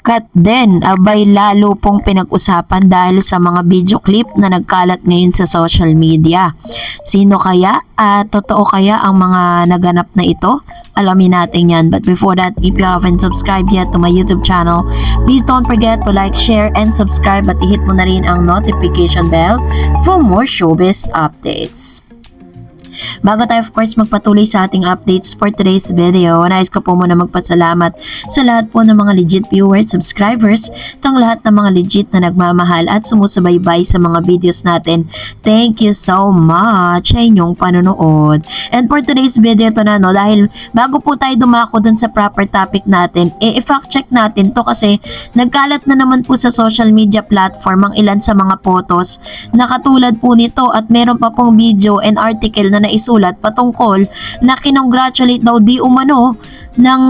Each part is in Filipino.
Kat din, abay lalo pong pinag-usapan dahil sa mga video clip na nagkalat ngayon sa social media. Sino kaya at totoo kaya ang mga naganap na ito? Alamin natin yan. But before that, if you haven't subscribed yet to my YouTube channel, please don't forget to like, share, and subscribe at i-hit mo na rin ang notification bell for more showbiz updates. Bago tayo of course magpatuloy sa ating updates for today's video, nais ko po muna magpasalamat sa lahat po ng mga legit viewers, subscribers, tang lahat ng mga legit na nagmamahal at sumusubaybay sa mga videos natin. Thank you so much sa inyong panonood. And for today's video to na dahil bago po tayo dumako dun sa proper topic natin, i-fact check natin to kasi nagkalat na naman po sa social media platform ang ilan sa mga photos na katulad po nito at meron pa pong video and article na naisulat patungkol na kinongratulate daw di umano ng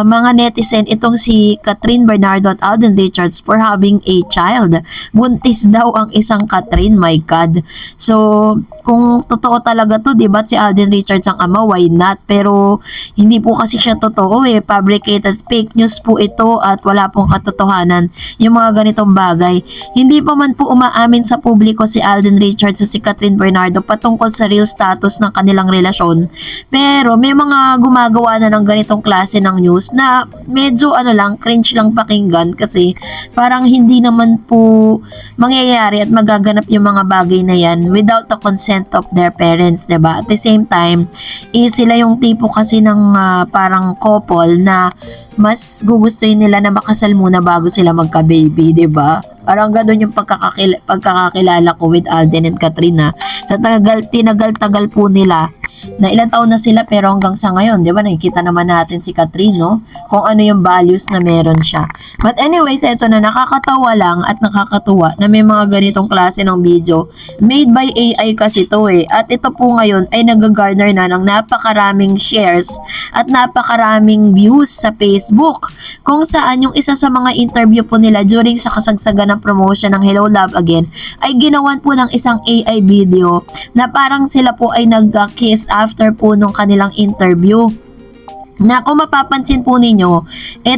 mga netizen itong si Catherine Bernardo at Alden Richards for having a child. Buntis daw ang isang Catherine, my God. So, kung totoo talaga to, di ba si Alden Richards ang ama, why not? Pero, hindi po kasi siya totoo fabricated fake news po ito at wala pong katotohanan yung mga ganitong bagay. Hindi pa man po umaamin sa publiko si Alden Richards at si Catherine Bernardo patungkol sa real status ng kanilang relasyon. Pero, may mga gumagawa na ng ganitong klase ng news na medyo cringe lang pakinggan kasi parang hindi naman po mangyayari at magaganap yung mga bagay na yan without the consent of their parents, diba? At the same time, sila yung tipo kasi ng parang couple na mas gugustuhin nila na makasal muna bago sila magka-baby, diba? Parang gano'n yung pagkakakilala ko with Alden and Katrina. Sa tinagal-tagal po nila, na ilang taon na sila pero hanggang sa ngayon, di ba, nakikita naman natin si Catherine, no? Kung ano yung values na meron siya. But anyways, eto na, nakakatawa lang at nakakatuwa na may mga ganitong klase ng video. Made by AI kasi to At ito po ngayon ay nag-garner na ng napakaraming shares at napakaraming views sa Facebook. Kung saan yung isa sa mga interview po nila during sa kasagsagan ng promotion ng Hello Love Again ay ginawan po ng isang AI video na parang sila po ay nag-kiss after po nung kanilang interview. Na kung mapapansin po ninyo,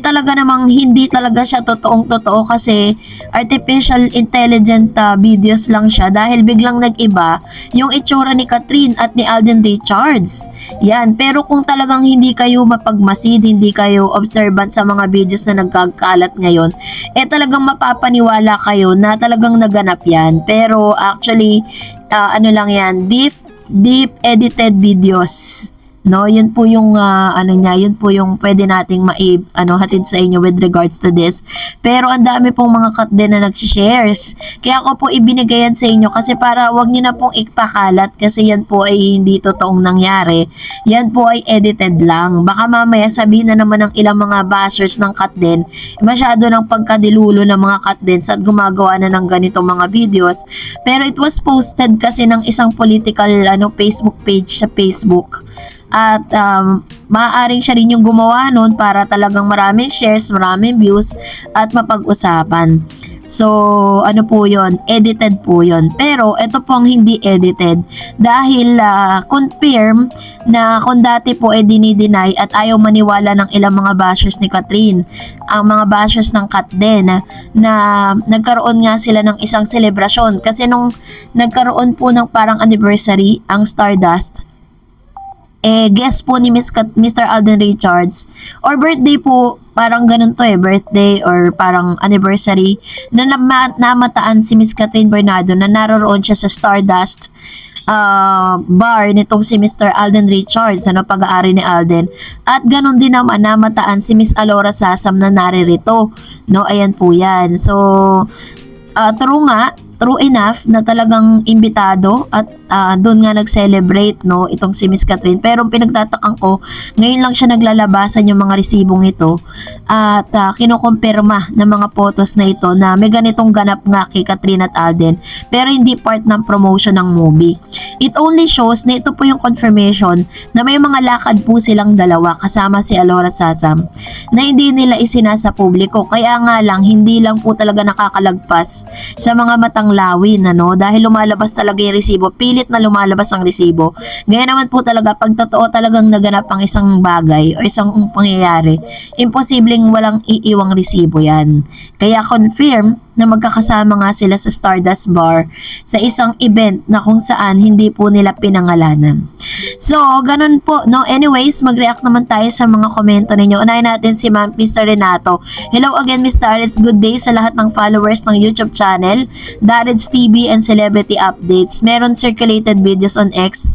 talaga namang hindi talaga siya totoong-totoo kasi artificial intelligent videos lang siya dahil biglang nag-iba yung itsura ni Catherine at ni Alden Richards. Yan, pero kung talagang hindi kayo mapagmasid, hindi kayo observant sa mga videos na nagkakalat ngayon, talagang mapapaniwala kayo na talagang naganap yan. Pero actually, lang yan, deep edited videos, no? Yun po yung yun po yung pwede nating hatid sa inyo with regards to this. Pero ang dami pong mga cut din na nag-shares. Kaya ako po ibinigayan sa inyo kasi para wag niyo na pong ipakalat kasi yan po ay hindi totoong nangyari. Yan po ay edited lang. Baka mamaya sabihin na naman ng ilang mga bashers ng cut din, masyado ng pagkadilulo ng mga cut din sa gumagawa na ng ganitong mga videos. Pero it was posted kasi ng isang political Facebook page sa Facebook. At maaaring siya rin yung gumawa nun para talagang maraming shares, maraming views at mapag-usapan. So, po yun? Edited po yun. Pero, ito pong hindi edited dahil confirm na kung dati po dinideny at ayaw maniwala ng ilang mga bashers ni Catherine, ang mga bashers ng Kat din na nagkaroon nga sila ng isang selebrasyon. Kasi nung nagkaroon po ng parang anniversary, ang Stardust, guest po ni Mr. Alden Richards or birthday po, parang ganun to birthday or parang anniversary na namataan si Miss Catherine Bernardo na naroroon siya sa Stardust bar nitong si Mr. Alden Richards, pag-aari ni Alden. At ganun din naman namataan si Miss Alora Sasam na naririto, no? Ayan po yan. So, true enough na talagang imbitado at doon nga nag-celebrate, no, itong si Miss Catherine. Pero pinagtatakang ko, ngayon lang siya naglalabasan yung mga resibong ito at kinukumpirma ng mga photos na ito na may ganitong ganap nga kay Catherine at Alden pero hindi part ng promotion ng movie. It only shows na ito po yung confirmation na may mga lakad po silang dalawa kasama si Alora Sasam na hindi nila isinasa publiko. Kaya nga lang, hindi lang po talaga nakakalagpas sa mga matang lawin, dahil lumalabas talaga yung resibo. Pili pilit na lumalabas ang resibo. Gaya naman po talaga, pag totoo talagang naganap ang isang bagay o isang pangyayari, imposibleng walang iiwang resibo yan. Kaya confirm na magkakasama nga sila sa Stardust Bar sa isang event na kung saan hindi po nila pinangalanan. So, ganun po, no? Anyways, mag-react naman tayo sa mga komento ninyo. Unahin natin si Ma'am Mr. Renato. Hello again, Miss Dareds. Good day sa lahat ng followers ng YouTube channel, Dareds TV and Celebrity Updates. Meron circulated videos on X,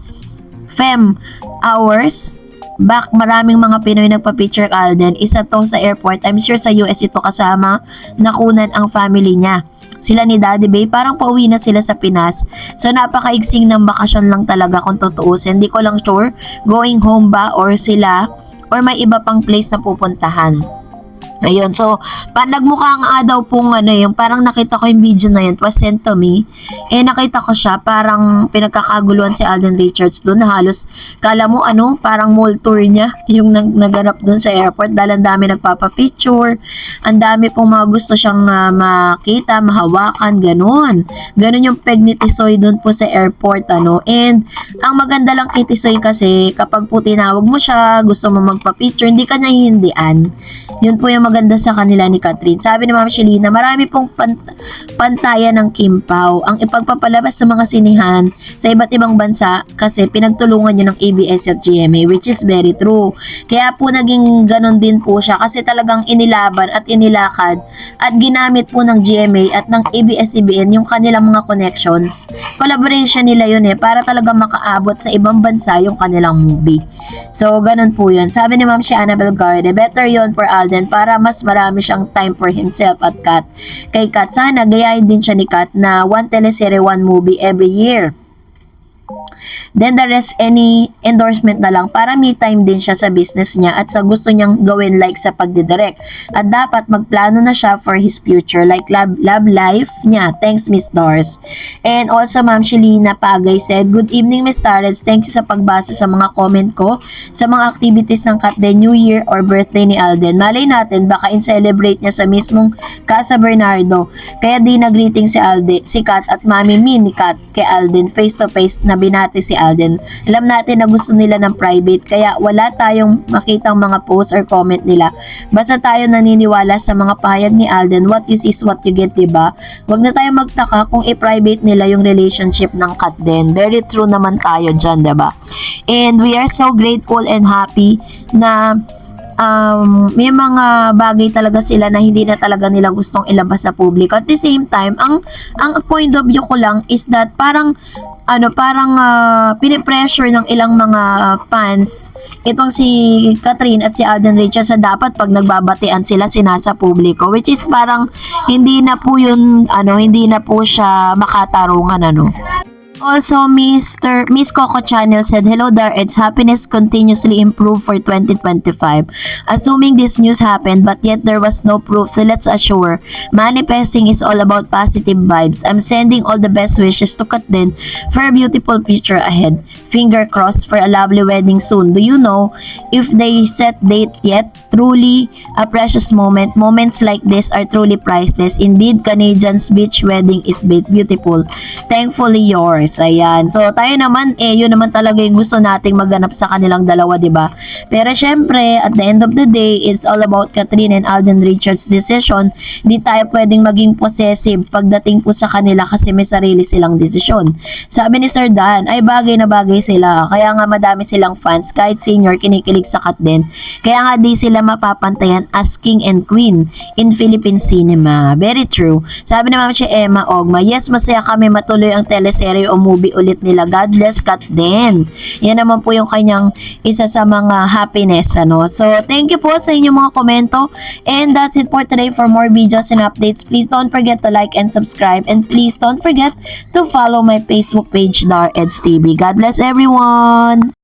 Fem Hours, back, maraming mga Pinoy nagpa-picture Alden. Isa to sa airport. I'm sure sa US ito kasama nakunan ang family niya. Sila ni Daddy Bay, parang pauwi na sila sa Pinas. So, napakaigsing ng bakasyon lang talaga kung tutuusin. Hindi ko lang sure, going home ba or sila, or may iba pang place na pupuntahan. Ayun, so, nagmukha nga daw pong yung parang nakita ko yung video na yun, it was sent to me, nakita ko siya, parang pinagkakaguluhan si Alden Richards doon, na halos, kala mo parang mall tour niya, yung naganap doon sa airport, dahil ang dami nagpapapicture, ang dami pong mga gusto siyang makita, mahawakan, ganun yung peg ni Tisoy doon po sa airport, and, ang maganda lang kay Tisoy kasi, kapag po tinawag mo siya, gusto mo magpa-picture, hindi ka niya hihindian. Yun po yung maganda sa kanila ni Catherine. Sabi ni Ma'am Shelina, marami pong pantayan ng Kim Pao ang ipagpapalabas sa mga sinihan sa iba't ibang bansa kasi pinagtulungan niyo ng ABS at GMA, which is very true. Kaya po naging ganun din po siya kasi talagang inilaban at inilakad at ginamit po ng GMA at ng ABS-CBN yung kanilang mga connections. Collaboration nila yun para talaga makaabot sa ibang bansa yung kanilang movie. So, ganun po yun. Sabi ni Ma'am si Annabel Garde, better yun for Alden para mas marami siyang time for himself at Kat. Kay Kat, sana gayahin din siya ni Kat na one teleserye, one movie every year. Then the rest, any endorsement na lang para may time din siya sa business niya at sa gusto niyang gawin like sa pagdidirect. At dapat magplano na siya for his future like love life niya. Thanks, Miss Dors. And also, Ma'am Shelina Pagay said, good evening, Miss Dareds. Thank you sa pagbasa sa mga comment ko sa mga activities ng Kat Day New Year or birthday ni Alden. Malay natin, baka in-celebrate niya sa mismong Casa Bernardo. Kaya di nag-greeting si Alden, si Kat at Mami Min ni Kat kay Alden face to face na binati si Alden. Alam natin na gusto nila ng private kaya wala tayong makitang mga post or comment nila. Basta tayo naniniwala sa mga pahayag ni Alden, what you see is what you get, diba? Wag na tayo magtaka kung i-private nila yung relationship ng Kat din. Very true naman tayo dyan, diba? And we are so grateful and happy na may mga bagay talaga sila na hindi na talaga nila gustong ilabas sa publiko. At the same time, ang point of view ko lang is that parang pinipressure ng ilang mga fans itong si Catherine at si Alden Richards sa dapat pag nagbabatian sila sinasa publiko, which is parang hindi na po yun hindi na po siya makatarungan Also, Miss Coco Channel said, hello Dareds, happiness continuously improved for 2025. Assuming this news happened but yet there was no proof, so let's assure, manifesting is all about positive vibes. I'm sending all the best wishes to Katden for a beautiful future ahead. Finger crossed for a lovely wedding soon. Do you know if they set date yet? Truly a precious moment. Moments like this are truly priceless. Indeed, Canadian's beach wedding is beautiful. Thankfully yours. Ayan. So, tayo naman, yun naman talaga yung gusto nating maganap sa kanilang dalawa, diba? Pero syempre, at the end of the day, it's all about Catherine and Alden Richards' decision. Hindi tayo pwedeng maging possessive pagdating po sa kanila kasi may sarili silang desisyon. Sabi ni Sir Dan, ay bagay na bagay sila. Kaya nga madami silang fans, kahit senior, kinikilig sa Kat din. Kaya nga di sila mapapantayan as king and queen in Philippine cinema. Very true. Sabi ni Ma'am si Emma Ogma, yes, masaya kami matuloy ang teleserye o movie ulit nila. God bless Kat din. Yan naman po yung kanyang isa sa mga happiness. So, thank you po sa inyong mga komento. And that's it for today. For more videos and updates, please don't forget to like and subscribe. And please don't forget to follow my Facebook page, Dareds TV. God bless everyone!